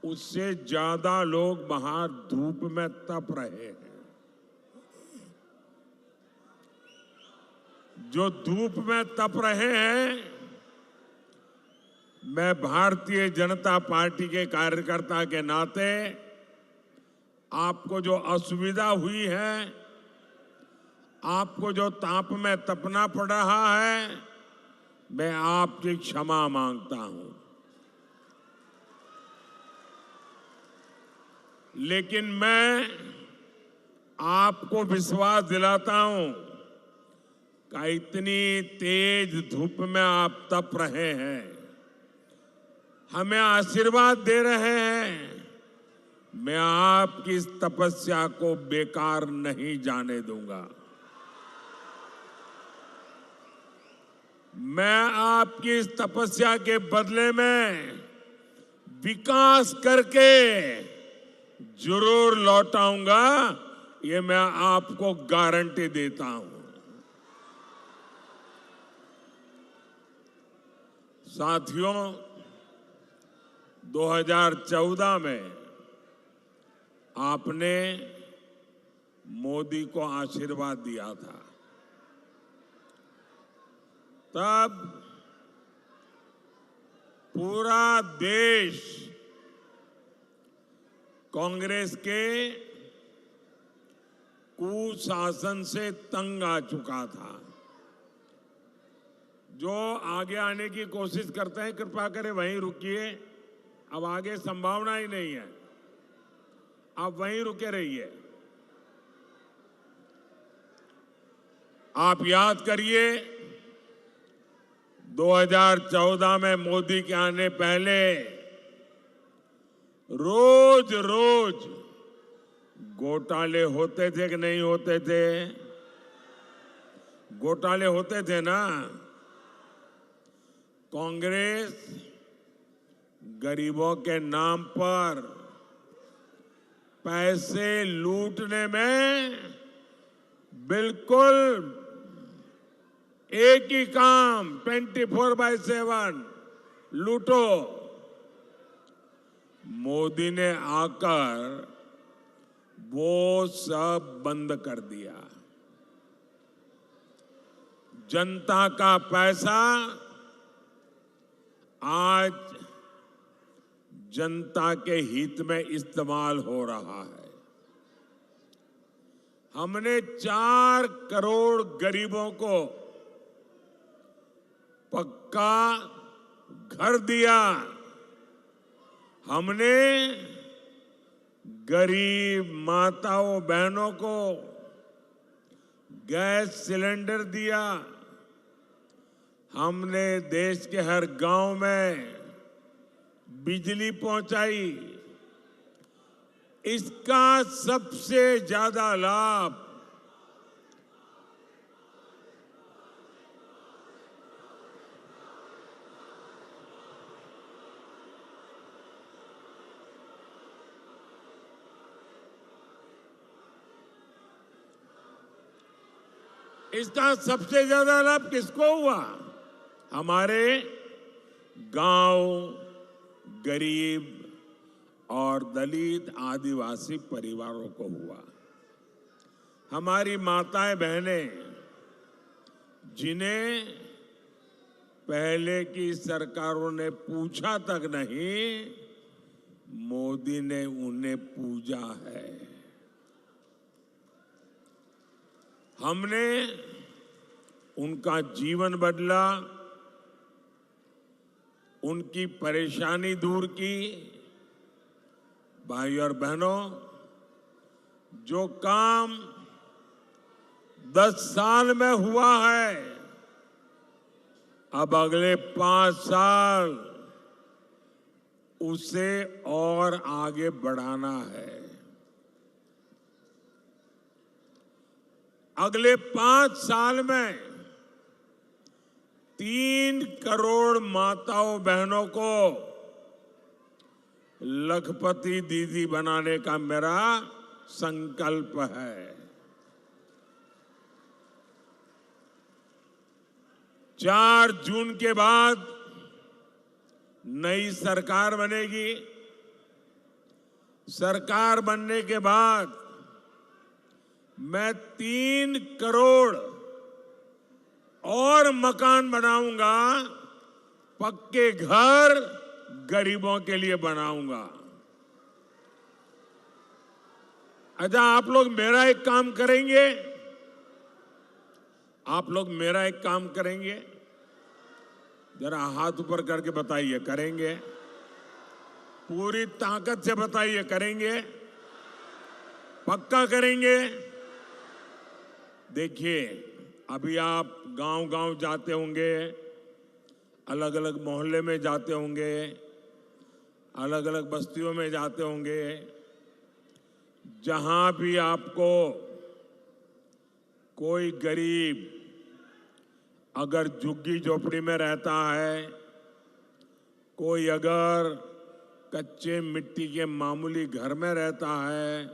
उससे ज्यादा लोग बाहर धूप में तप रहे हैं। जो धूप में तप रहे हैं, मैं भारतीय जनता पार्टी के कार्यकर्ता के नाते आपको जो असुविधा हुई है, आपको जो ताप में तपना पड़ रहा है, मैं आपकी क्षमा मांगता हूं। लेकिन मैं आपको विश्वास दिलाता हूं कि इतनी तेज धूप में आप तप रहे हैं, हमें आशीर्वाद दे रहे हैं, मैं आपकी इस तपस्या को बेकार नहीं जाने दूंगा। मैं आपकी इस तपस्या के बदले में विकास करके जरूर लौटाऊंगा, ये मैं आपको गारंटी देता हूं। साथियों, 2014 में आपने मोदी को आशीर्वाद दिया था। तब पूरा देश कांग्रेस के कुशासन से तंग आ चुका था। जो आगे आने की कोशिश करते हैं, कृपा करें वहीं रुकिए, अब आगे संभावना ही नहीं है, आप वहीं रुके रहिए। आप याद करिए, 2014 में मोदी के आने पहले रोज रोज घोटाले होते थे कि नहीं होते थे? घोटाले होते थे ना। कांग्रेस गरीबों के नाम पर पैसे लूटने में बिल्कुल एक ही काम, 24/7 लूटो। मोदी ने आकर वो सब बंद कर दिया। जनता का पैसा आज जनता के हित में इस्तेमाल हो रहा है। हमने 4 करोड़ गरीबों को पक्का घर दिया। हमने गरीब माताओं बहनों को गैस सिलेंडर दिया। हमने देश के हर गांव में बिजली पहुंचाई। इसका सबसे ज्यादा लाभ किसको हुआ? हमारे गांव, गरीब और दलित आदिवासी परिवारों को हुआ। हमारी माताएं बहनें, जिन्हें पहले की सरकारों ने पूछा तक नहीं, मोदी ने उन्हें पूजा है। हमने उनका जीवन बदला, उनकी परेशानी दूर की। भाई और बहनों, जो काम 10 साल में हुआ है, अब अगले 5 साल उसे और आगे बढ़ाना है। अगले 5 साल में 3 करोड़ माताओं बहनों को लखपति दीदी बनाने का मेरा संकल्प है। 4 जून के बाद नई सरकार बनेगी। सरकार बनने के बाद मैं 3 करोड़ और मकान बनाऊंगा, पक्के घर गरीबों के लिए बनाऊंगा। अच्छा, आप लोग मेरा एक काम करेंगे? आप लोग मेरा एक काम करेंगे? जरा हाथ ऊपर करके बताइए, करेंगे? पूरी ताकत से बताइए, करेंगे? पक्का करेंगे? देखिए, अभी आप गांव-गांव जाते होंगे, अलग अलग मोहल्ले में जाते होंगे, अलग अलग बस्तियों में जाते होंगे। जहां भी आपको कोई गरीब अगर झुग्गी झोपड़ी में रहता है, कोई अगर कच्चे मिट्टी के मामूली घर में रहता है,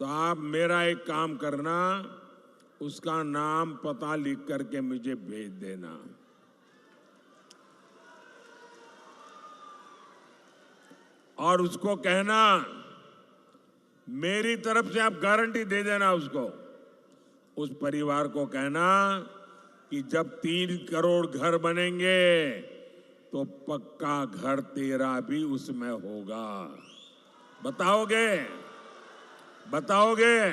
तो आप मेरा एक काम करना, उसका नाम पता लिख करके मुझे भेज देना। और उसको कहना, मेरी तरफ से आप गारंटी दे देना उसको, उस परिवार को कहना कि जब 3 करोड़ घर बनेंगे तो पक्का घर तेरा भी उसमें होगा। बताओगे? बताओगे?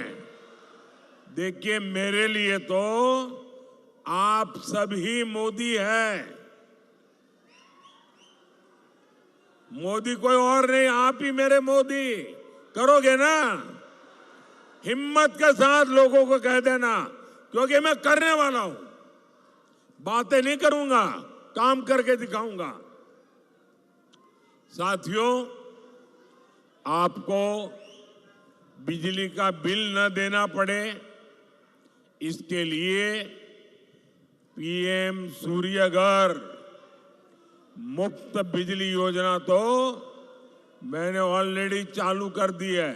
देखिए, मेरे लिए तो आप सभी मोदी है। मोदी कोई और नहीं, आप ही मेरे मोदी। करोगे ना? हिम्मत के साथ लोगों को कह देना, क्योंकि मैं करने वाला हूं। बातें नहीं करूंगा, काम करके दिखाऊंगा। साथियों, आपको बिजली का बिल न देना पड़े, इसके लिए पीएम सूर्य घर मुफ्त बिजली योजना तो मैंने ऑलरेडी चालू कर दी है।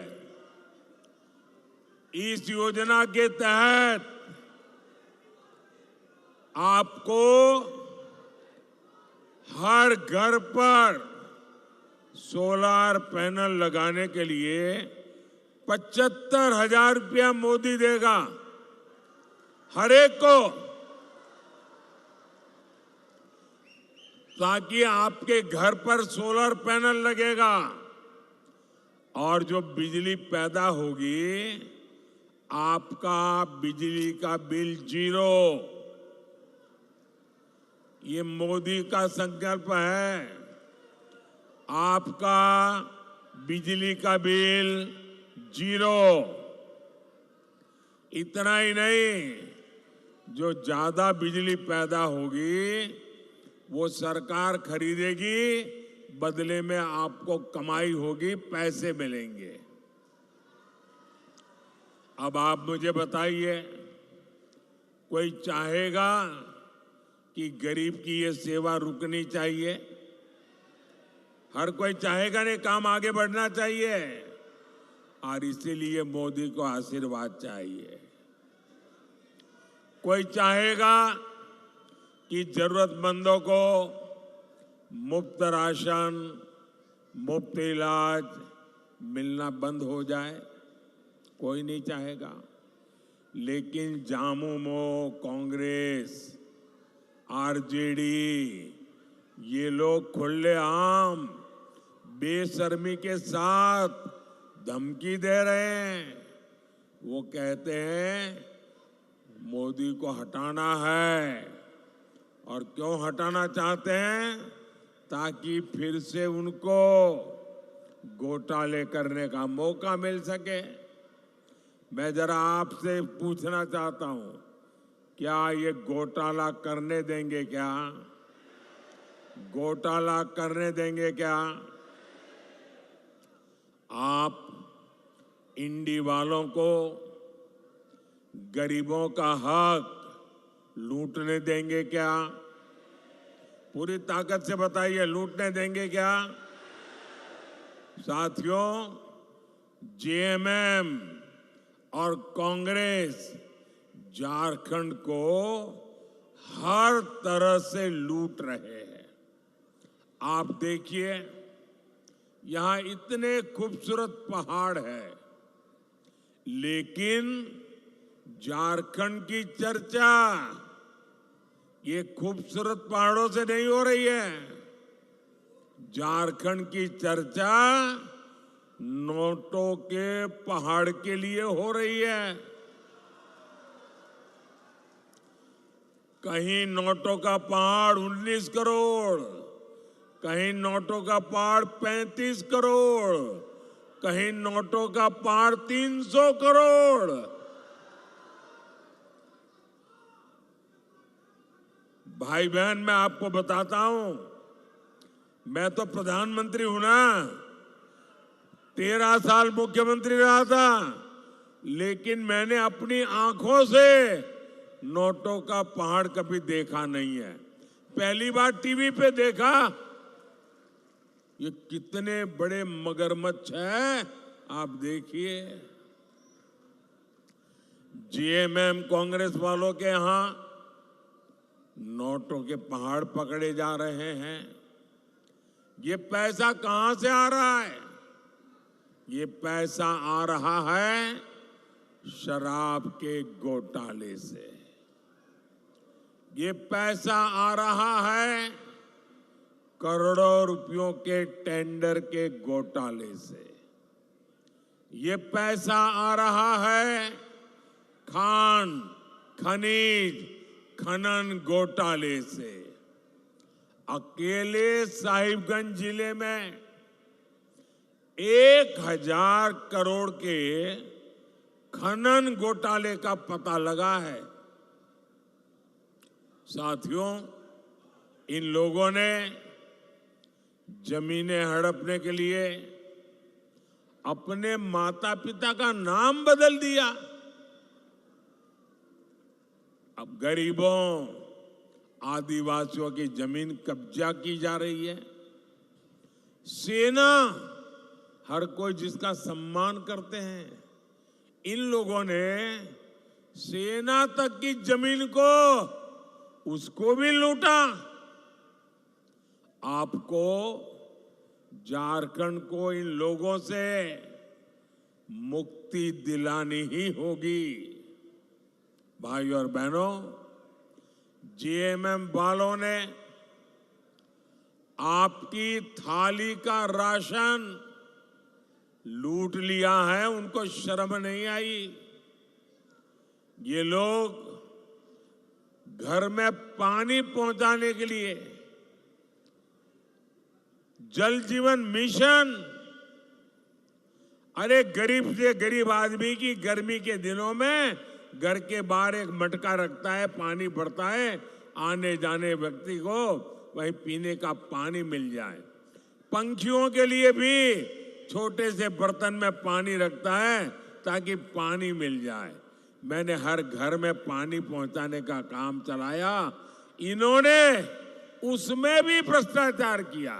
इस योजना के तहत आपको हर घर पर सोलर पैनल लगाने के लिए 75,000 रुपया मोदी देगा, हर एक को, ताकि आपके घर पर सोलर पैनल लगेगा और जो बिजली पैदा होगी, आपका बिजली का बिल 0। ये मोदी का संकल्प है। आपका बिजली का बिल 0। इतना ही नहीं, जो ज्यादा बिजली पैदा होगी वो सरकार खरीदेगी, बदले में आपको कमाई होगी, पैसे मिलेंगे। अब आप मुझे बताइए, कोई चाहेगा कि गरीब की ये सेवा रुकनी चाहिए? हर कोई चाहेगा नहीं, काम आगे बढ़ना चाहिए, और इसीलिए मोदी को आशीर्वाद चाहिए। कोई चाहेगा कि जरूरतमंदों को मुफ्त राशन, मुफ्त इलाज मिलना बंद हो जाए? कोई नहीं चाहेगा। लेकिन झामुमो, कांग्रेस, आरजेडी, ये लोग खुलेआम बेशर्मी के साथ धमकी दे रहे हैं। वो कहते हैं मोदी को हटाना है। और क्यों हटाना चाहते हैं? ताकि फिर से उनको घोटाले करने का मौका मिल सके। मैं जरा आपसे पूछना चाहता हूं, क्या ये घोटाला करने देंगे? क्या घोटाला करने देंगे? क्या आप इंडी वालों को गरीबों का हक लूटने देंगे? क्या पूरी ताकत से बताइए, लूटने देंगे क्या? साथियों, जेएमएम और कांग्रेस झारखंड को हर तरह से लूट रहे हैं। आप देखिए, यहां इतने खूबसूरत पहाड़ है, लेकिन झारखंड की चर्चा ये खूबसूरत पहाड़ों से नहीं हो रही है। झारखंड की चर्चा नोटों के पहाड़ के लिए हो रही है। कहीं नोटों का पहाड़ 19 करोड़, कहीं नोटों का पहाड़ 35 करोड़, कहीं नोटों का पहाड़ 300 करोड़। भाई बहन, मैं आपको बताता हूं, मैं तो प्रधानमंत्री हूं ना, 13 साल मुख्यमंत्री रहा था, लेकिन मैंने अपनी आंखों से नोटों का पहाड़ कभी देखा नहीं है। पहली बार टीवी पे देखा। ये कितने बड़े मगरमच्छ हैं, आप देखिए। जीएमएम कांग्रेस वालों के यहां नोटों के पहाड़ पकड़े जा रहे हैं। ये पैसा कहां से आ रहा है? ये पैसा आ रहा है शराब के घोटाले से। ये पैसा आ रहा है करोड़ों रुपयों के टेंडर के घोटाले से। ये पैसा आ रहा है खान, खनिज, खनन घोटाले से। अकेले साहिबगंज जिले में 1000 करोड़ के खनन घोटाले का पता लगा है। साथियों, इन लोगों ने जमीनें हड़पने के लिए अपने माता पिता का नाम बदल दिया। अब गरीबों, आदिवासियों की जमीन कब्जा की जा रही है। सेना, हर कोई जिसका सम्मान करते हैं, इन लोगों ने सेना तक की जमीन को उसको भी लूटा। आपको झारखंड को इन लोगों से मुक्ति दिलानी ही होगी। भाई और बहनों, जीएमएम वालों ने आपकी थाली का राशन लूट लिया है, उनको शर्म नहीं आई। ये लोग घर में पानी पहुंचाने के लिए जल जीवन मिशन, अरे गरीब से गरीब आदमी की गर्मी के दिनों में घर के बाहर एक मटका रखता है, पानी भरता है, आने जाने व्यक्ति को वहीं पीने का पानी मिल जाए। पंछियों के लिए भी छोटे से बर्तन में पानी रखता है ताकि पानी मिल जाए। मैंने हर घर में पानी पहुंचाने का काम चलाया। इन्होंने उसमें भी भ्रष्टाचार किया।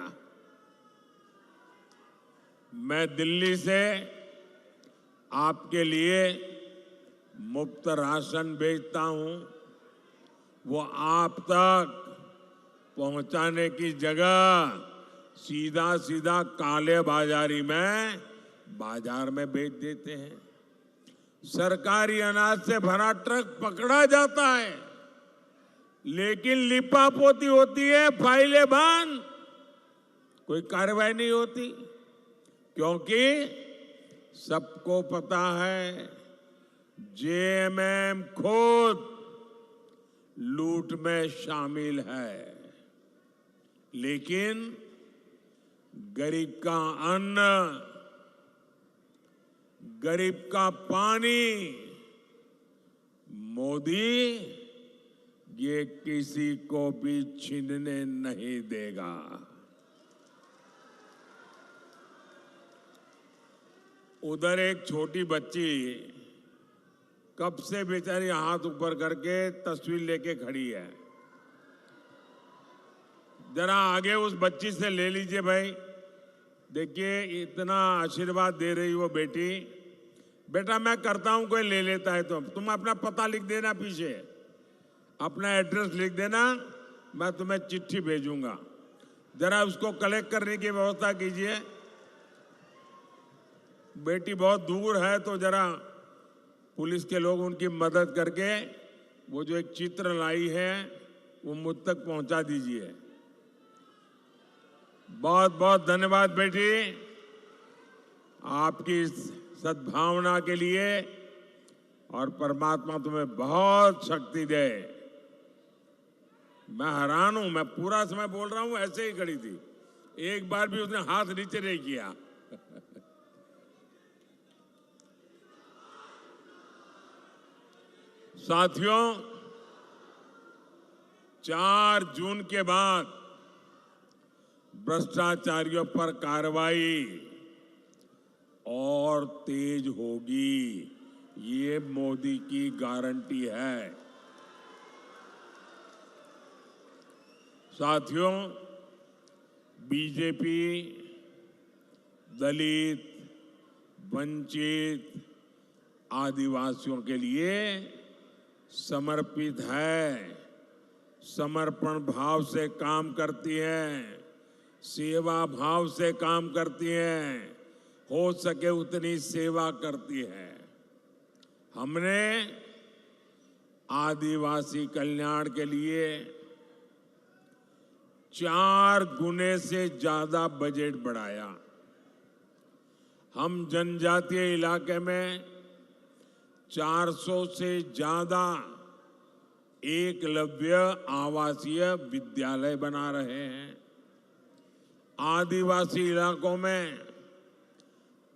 मैं दिल्ली से आपके लिए मुफ्त राशन भेजता हूं, वो आप तक पहुंचाने की जगह सीधा सीधा काले बाजारी में बाजार में बेच देते हैं। सरकारी अनाज से भरा ट्रक पकड़ा जाता है, लेकिन लिपापोती होती है, फाइलें बंद, कोई कार्रवाई नहीं होती, क्योंकि सबको पता है जेएमएम खुद लूट में शामिल है। लेकिन गरीब का अन्न, गरीब का पानी मोदी ये किसी को भी छीनने नहीं देगा। उधर एक छोटी बच्ची कब से बेचारी हाथ ऊपर करके तस्वीर लेके खड़ी है। जरा आगे उस बच्ची से ले लीजिए भाई। देखिए, इतना आशीर्वाद दे रही वो बेटी। बेटा, मैं करता हूं, कोई ले लेता है तो तुम अपना पता लिख देना, पीछे अपना एड्रेस लिख देना, मैं तुम्हें चिट्ठी भेजूंगा। जरा उसको कलेक्ट करने की व्यवस्था कीजिए। बेटी बहुत दूर है तो जरा पुलिस के लोग उनकी मदद करके वो जो एक चित्र लाई है वो मुझ तक पहुंचा दीजिए। बहुत बहुत धन्यवाद बेटी, आपकी इस सद्भावना के लिए, और परमात्मा तुम्हें बहुत शक्ति दे। मैं हैरान हूं, मैं पूरा समय बोल रहा हूं, ऐसे ही खड़ी थी, एक बार भी उसने हाथ नीचे नहीं किया। साथियों, 4 जून के बाद भ्रष्टाचारियों पर कार्रवाई और तेज होगी, ये मोदी की गारंटी है। साथियों, बीजेपी दलित, वंचित, आदिवासियों के लिए समर्पित है, समर्पण भाव से काम करती है, सेवा भाव से काम करती है, हो सके उतनी सेवा करती है। हमने आदिवासी कल्याण के लिए 4 गुने से ज्यादा बजट बढ़ाया। हम जनजातीय इलाके में 400 से ज्यादा एकलव्य आवासीय विद्यालय बना रहे हैं। आदिवासी इलाकों में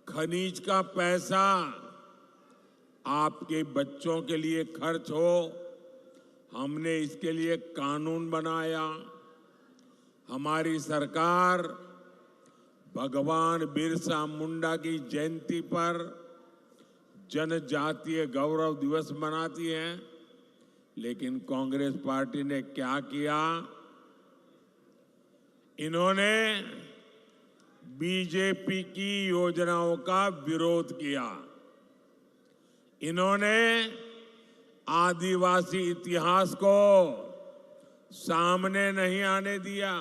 खनिज का पैसा आपके बच्चों के लिए खर्च हो, हमने इसके लिए कानून बनाया। हमारी सरकार भगवान बिरसा मुंडा की जयंती पर जनजातीय गौरव दिवस मनाती है, लेकिन कांग्रेस पार्टी ने क्या किया? इन्होंने बीजेपी की योजनाओं का विरोध किया। इन्होंने आदिवासी इतिहास को सामने नहीं आने दिया।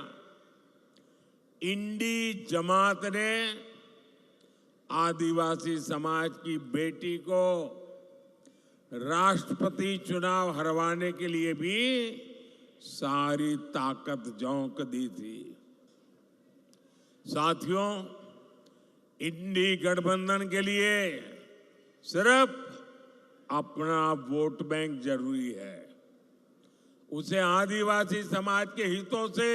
इंडी जमात ने आदिवासी समाज की बेटी को राष्ट्रपति चुनाव हरवाने के लिए भी सारी ताकत झोंक दी थी। साथियों, इंडी गठबंधन के लिए सिर्फ अपना वोट बैंक जरूरी है, उसे आदिवासी समाज के हितों से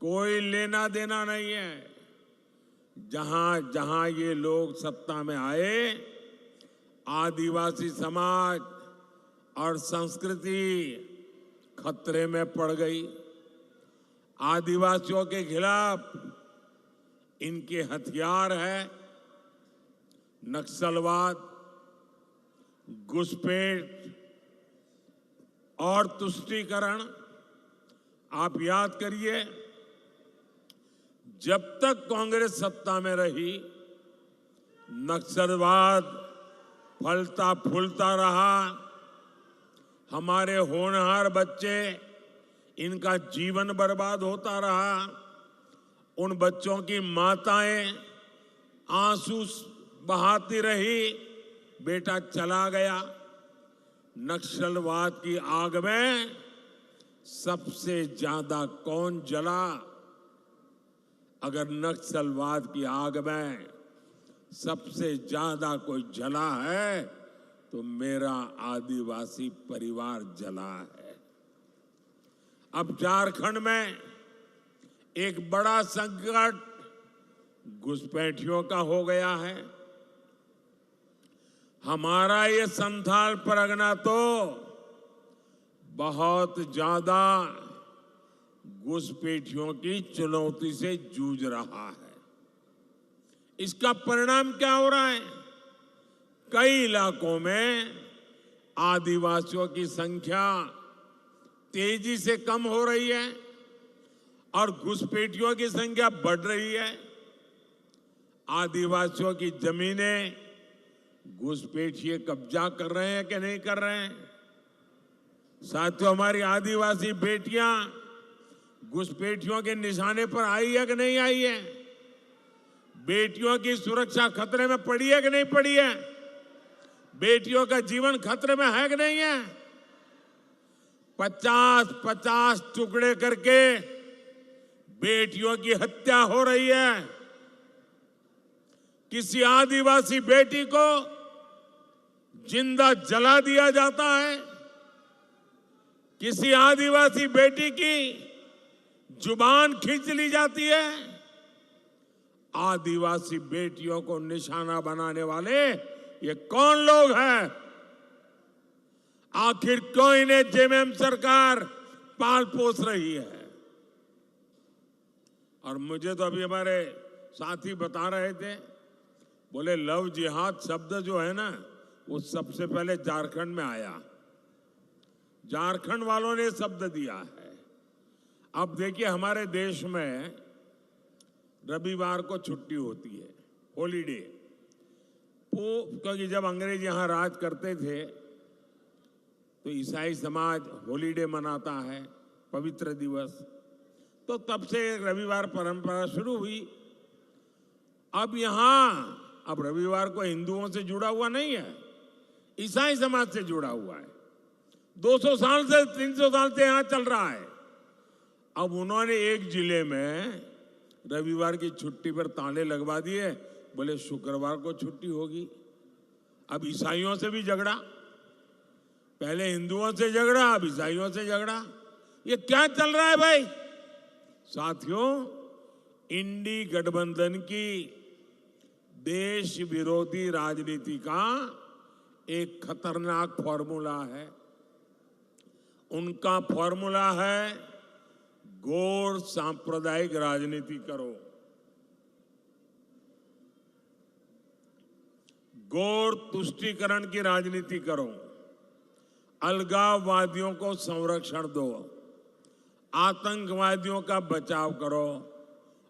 कोई लेना देना नहीं है। जहां जहां ये लोग सत्ता में आए, आदिवासी समाज और संस्कृति खतरे में पड़ गई। आदिवासियों के खिलाफ इनके हथियार है नक्सलवाद, घुसपैठ और तुष्टीकरण। आप याद करिए, जब तक कांग्रेस सत्ता में रही, नक्सलवाद फलता फूलता रहा। हमारे होनहार बच्चे, इनका जीवन बर्बाद होता रहा। उन बच्चों की माताएं आंसू बहाती रही, बेटा चला गया। नक्सलवाद की आग में सबसे ज्यादा कौन जला? अगर नक्सलवाद की आग में सबसे ज्यादा कोई जला है तो मेरा आदिवासी परिवार जला है। अब झारखंड में एक बड़ा संकट घुसपैठियों का हो गया है। हमारा ये संथाल परगना तो बहुत ज्यादा घुसपैठियों की चुनौती से जूझ रहा है। इसका परिणाम क्या हो रहा है? कई इलाकों में आदिवासियों की संख्या तेजी से कम हो रही है और घुसपैठियों की संख्या बढ़ रही है। आदिवासियों की जमीनें घुसपैठिए कब्जा कर रहे हैं कि नहीं कर रहे हैं? साथियों, हमारी आदिवासी बेटियां घुसपैठियों के निशाने पर आई है कि नहीं आई है? बेटियों की सुरक्षा खतरे में पड़ी है कि नहीं पड़ी है? बेटियों का जीवन खतरे में है कि नहीं है? 50-50 टुकड़े करके बेटियों की हत्या हो रही है। किसी आदिवासी बेटी को जिंदा जला दिया जाता है। किसी आदिवासी बेटी की जुबान खींच ली जाती है। आदिवासी बेटियों को निशाना बनाने वाले ये कौन लोग हैं? आखिर क्यों इन्हें जेएमएम सरकार पाल पोस रही है? और मुझे तो अभी हमारे साथी बता रहे थे, बोले लव जिहाद शब्द जो है ना, वो सबसे पहले झारखंड में आया। झारखंड वालों ने शब्द दिया है। अब देखिए, हमारे देश में रविवार को छुट्टी होती है, हॉलीडे। क्योंकि जब अंग्रेज यहां राज करते थे तो ईसाई समाज हॉलीडे मनाता है, पवित्र दिवस। तो तब से रविवार परंपरा शुरू हुई। अब रविवार को हिंदुओं से जुड़ा हुआ नहीं है, ईसाई समाज से जुड़ा हुआ है। 200 साल से 300 साल से यहां चल रहा है। अब उन्होंने एक जिले में रविवार की छुट्टी पर ताले लगवा दिए, बोले शुक्रवार को छुट्टी होगी। अब ईसाइयों से भी झगड़ा, पहले हिंदुओं से झगड़ा, अब ईसाइयों से झगड़ा। ये क्या चल रहा है भाई? साथियों, इंडी गठबंधन की देश विरोधी राजनीति का एक खतरनाक फॉर्मूला है। उनका फॉर्मूला है गौर सांप्रदायिक राजनीति करो, गौर तुष्टीकरण की राजनीति करो, अलगाववादियों को संरक्षण दो, आतंकवादियों का बचाव करो,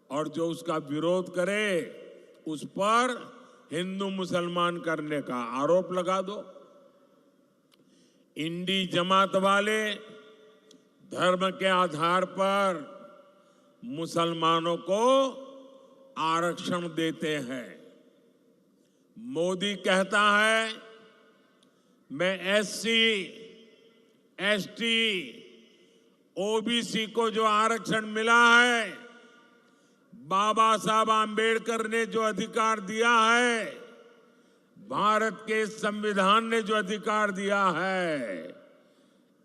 और जो उसका विरोध करे उस पर हिंदू मुसलमान करने का आरोप लगा दो। इंडी जमात वाले धर्म के आधार पर मुसलमानों को आरक्षण देते हैं। मोदी कहता है मैं एससी, एसटी, ओबीसी को जो आरक्षण मिला है, बाबा साहब आंबेडकर ने जो अधिकार दिया है, भारत के संविधान ने जो अधिकार दिया है,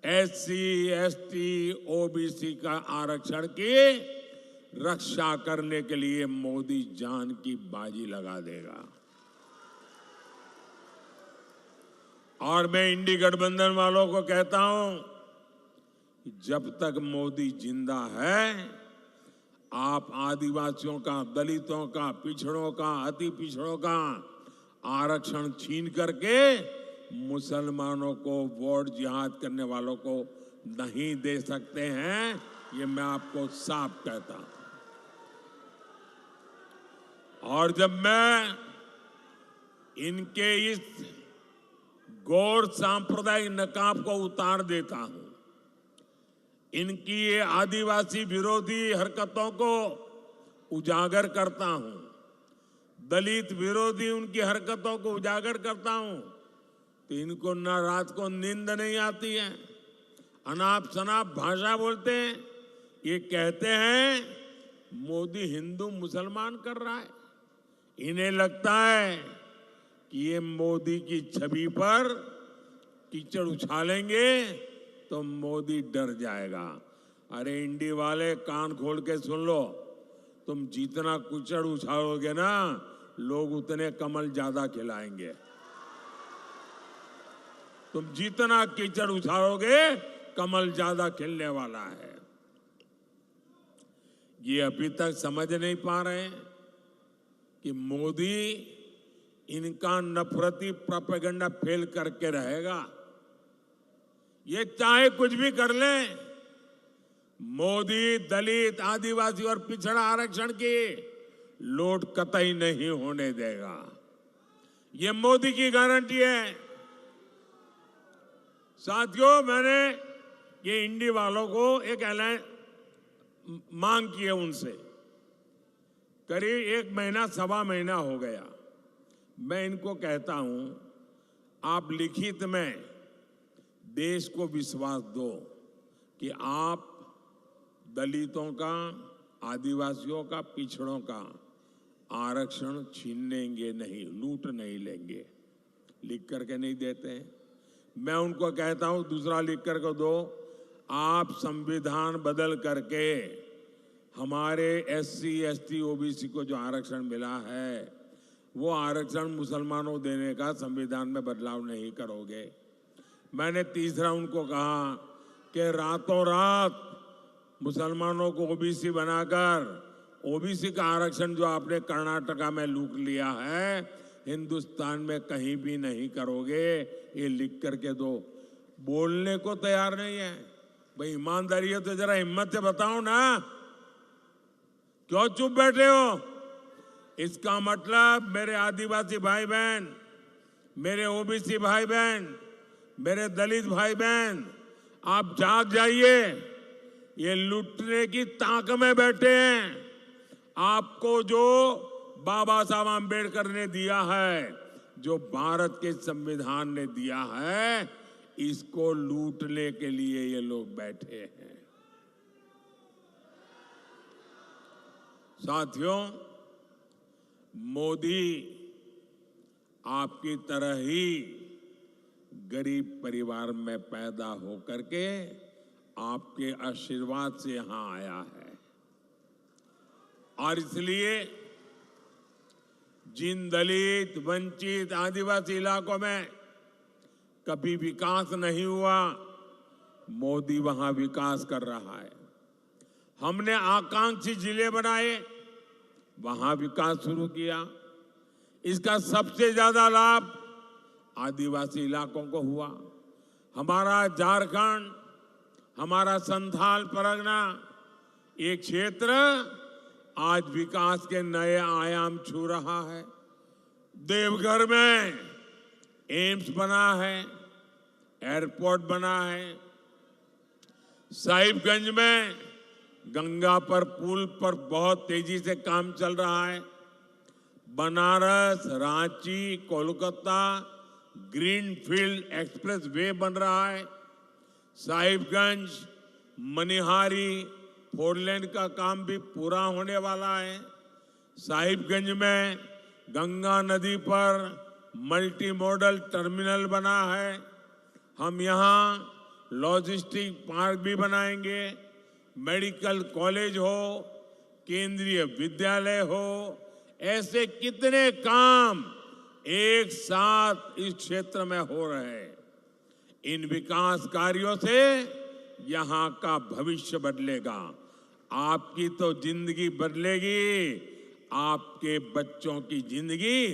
एससी, एसटी, ओबीसी का आरक्षण की रक्षा करने के लिए मोदी जान की बाजी लगा देगा। और मैं इंडी गठबंधन वालों को कहता हूं कि जब तक मोदी जिंदा है, आप आदिवासियों का, दलितों का, पिछड़ों का, अति पिछड़ों का आरक्षण छीन करके मुसलमानों को वोट जिहाद करने वालों को नहीं दे सकते हैं। ये मैं आपको साफ कहता हूं। और जब मैं इनके इस गौर सांप्रदायिक नकाब को उतार देता हूं, इनकी ये आदिवासी विरोधी हरकतों को उजागर करता हूं, दलित विरोधी उनकी हरकतों को उजागर करता हूं, तो इनको न रात को नींद नहीं आती है, अनाप शनाप भाषा बोलते हैं। ये कहते हैं मोदी हिंदू मुसलमान कर रहा है। इन्हें लगता है कि ये मोदी की छवि पर कीचड़ उछालेंगे तो मोदी डर जाएगा। अरे इंडी वाले, कान खोल के सुन लो, तुम जितना कीचड़ उछालोगे ना, लोग उतने कमल ज्यादा खिलाएंगे। तुम जितना कीचड़ उछालोगे, कमल ज्यादा खिलने वाला है। ये अभी तक समझ नहीं पा रहे कि मोदी इनका नफरती प्रोपेगेंडा फेल करके रहेगा। ये चाहे कुछ भी कर ले, मोदी दलित, आदिवासी और पिछड़ा आरक्षण की लूट कतई नहीं होने देगा। ये मोदी की गारंटी है। साथियों, मैंने ये इंडी वालों को एक ऐलान मांग की है उनसे। करीब 1 महीना सवा महीना हो गया, मैं इनको कहता हूं आप लिखित में देश को विश्वास दो कि आप दलितों का, आदिवासियों का, पिछड़ों का आरक्षण छीनेंगे नहीं, लूट नहीं लेंगे। लिख करके नहीं देते। मैं उनको कहता हूं दूसरा लिख करके दो, आप संविधान बदल करके हमारे SC, ST, OBC को जो आरक्षण मिला है वो आरक्षण मुसलमानों देने का संविधान में बदलाव नहीं करोगे। मैंने तीसरा उनको कहा कि रातों रात मुसलमानों को OBC बनाकर OBC का आरक्षण जो आपने कर्नाटका में लूट लिया है, हिंदुस्तान में कहीं भी नहीं करोगे। ये लिख करके दो। बोलने को तैयार नहीं है। भाई ईमानदारी है तो जरा हिम्मत से बताओ ना, क्यों चुप बैठे हो? इसका मतलब मेरे आदिवासी भाई बहन, मेरे OBC भाई बहन, मेरे दलित भाई बहन, आप जाग जाइए। ये लूटने की ताक में बैठे हैं। आपको जो बाबा साहब आम्बेडकर ने दिया है, जो भारत के संविधान ने दिया है, इसको लूटने के लिए ये लोग बैठे हैं। साथियों, मोदी आपकी तरह ही गरीब परिवार में पैदा होकर के आपके आशीर्वाद से यहां आया है, और इसलिए जिन दलित, वंचित, आदिवासी इलाकों में कभी विकास नहीं हुआ, मोदी वहां विकास कर रहा है। हमने आकांक्षी जिले बनाए, वहां विकास शुरू किया। इसका सबसे ज्यादा लाभ आदिवासी इलाकों को हुआ। हमारा झारखंड, हमारा संथाल परगना, ये क्षेत्र आज विकास के नए आयाम छू रहा है। देवघर में एम्स बना है, एयरपोर्ट बना है, साहिबगंज में गंगा पर पुल पर बहुत तेजी से काम चल रहा है। Banaras, Ranchi, Kolkata greenfield express way बन रहा है। साहिबगंज, मनिहारी 4 लेन का काम भी पूरा होने वाला है। साहिबगंज में गंगा नदी पर मल्टी मॉडल टर्मिनल बना है। हम यहाँ लॉजिस्टिक पार्क भी बनाएंगे। मेडिकल कॉलेज हो, केंद्रीय विद्यालय हो, ऐसे कितने काम एक साथ इस क्षेत्र में हो रहे हैं। इन विकास कार्यों से यहाँ का भविष्य बदलेगा। आपकी तो जिंदगी बदलेगी, आपके बच्चों की जिंदगी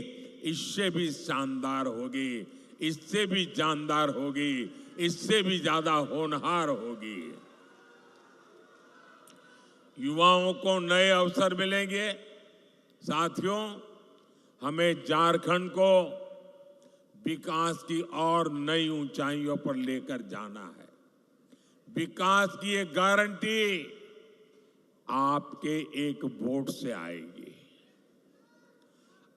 इससे भी शानदार होगी, इससे भी जानदार होगी, इससे भी ज्यादा होनहार होगी। युवाओं को नए अवसर मिलेंगे। साथियों, हमें झारखंड को विकास की और नई ऊंचाइयों पर लेकर जाना है। विकास की एक गारंटी आपके एक वोट से आएगी।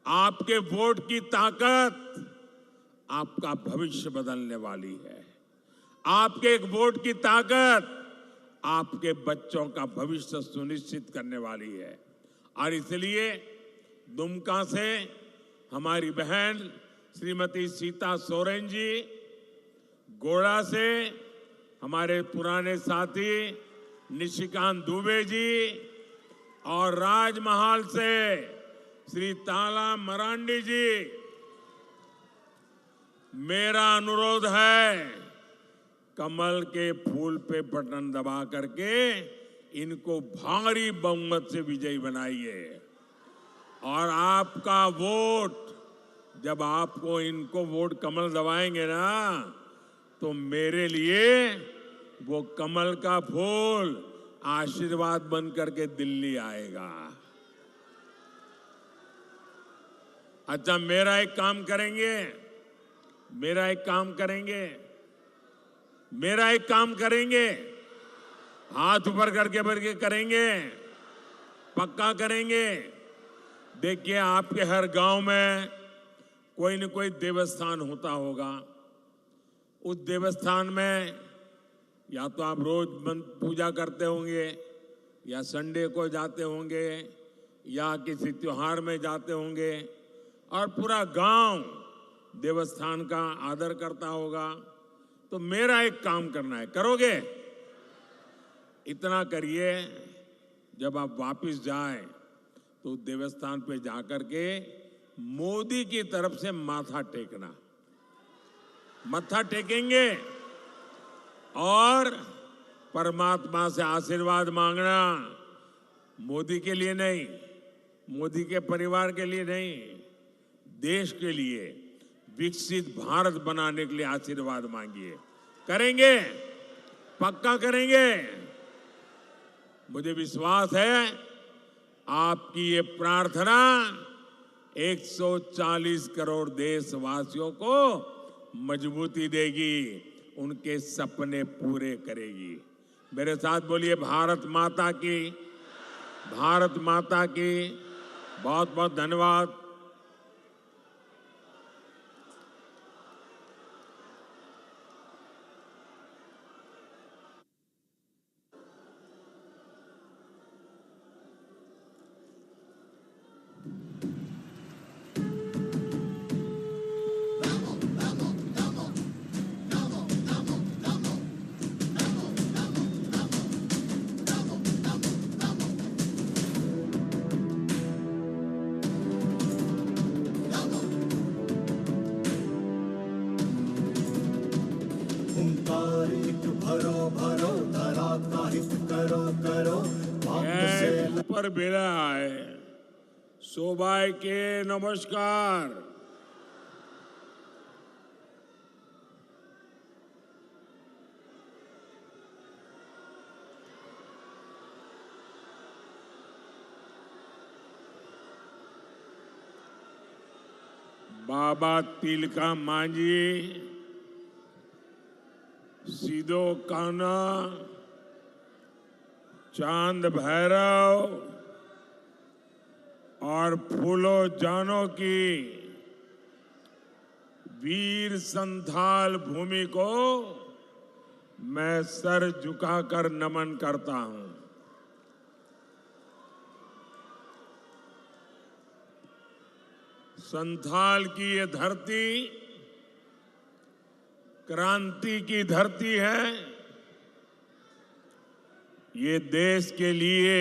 आपके वोट की ताकत आपका भविष्य बदलने वाली है। आपके एक वोट की ताकत आपके बच्चों का भविष्य सुनिश्चित करने वाली है। और इसलिए दुमका से हमारी बहन श्रीमती सीता सोरेन जी, गोड़ा से हमारे पुराने साथी निशिकांत दुबे जी, और राजमहल से श्री ताला मरांडी जी, मेरा अनुरोध है कमल के फूल पे बटन दबा करके इनको भारी बहुमत से विजयी बनाइए। और आपका वोट, जब आपको इनको वोट कमल दबाएंगे ना, तो मेरे लिए वो कमल का फूल आशीर्वाद बन करके दिल्ली आएगा। अच्छा, मेरा एक काम करेंगे, हाथ ऊपर करके करेंगे, पक्का करेंगे। देखिए, आपके हर गांव में कोई न कोई देवस्थान होता होगा। उस देवस्थान में या तो आप रोज पूजा करते होंगे, या संडे को जाते होंगे, या किसी त्योहार में जाते होंगे, और पूरा गांव देवस्थान का आदर करता होगा। तो मेरा एक काम करना है, करोगे? इतना करिए, जब आप वापस जाएं तो देवस्थान पे जाकर के मोदी की तरफ से माथा टेकना, मत्था टेकेंगे और परमात्मा से आशीर्वाद मांगना। मोदी के लिए नहीं, मोदी के परिवार के लिए नहीं, देश के लिए, विकसित भारत बनाने के लिए आशीर्वाद मांगिए। करेंगे? पक्का करेंगे? मुझे विश्वास है आपकी ये प्रार्थना 140 करोड़ देशवासियों को मजबूती देगी, उनके सपने पूरे करेगी। मेरे साथ बोलिए, भारत माता की, भारत माता की। बहुत बहुत धन्यवाद। भरो भरो धरा का हित करो करो ऊपर बेला है सोबाई के नमस्कार। बाबा तिलका मांझी, सीधो कान्हा, चांद भैरव और फूलो जानो की वीर संथाल भूमि को मैं सर झुकाकर नमन करता हूं। संथाल की ये धरती क्रांति की धरती है। ये देश के लिए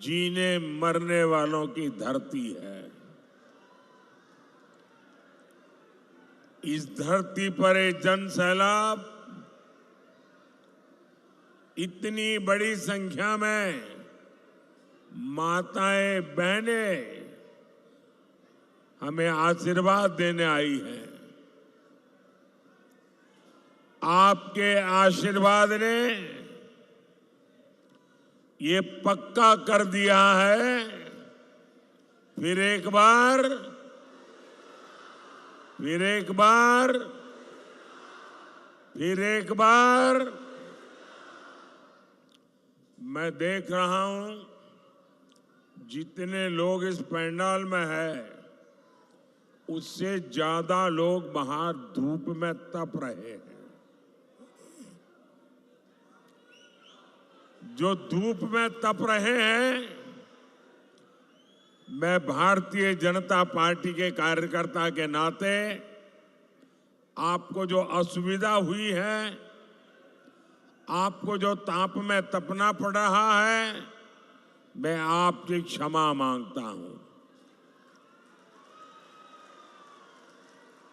जीने मरने वालों की धरती है। इस धरती पर एक जन सैलाब इतनी बड़ी संख्या में माताएं बहनें हमें आशीर्वाद देने आई हैं। आपके आशीर्वाद ने ये पक्का कर दिया है, फिर एक बार मैं देख रहा हूं जितने लोग इस पंडाल में हैं, उससे ज्यादा लोग बाहर धूप में तप रहे हैं। जो धूप में तप रहे हैं, मैं भारतीय जनता पार्टी के कार्यकर्ता के नाते आपको जो असुविधा हुई है, आपको जो ताप में तपना पड़ रहा है, मैं आपकी क्षमा मांगता हूं।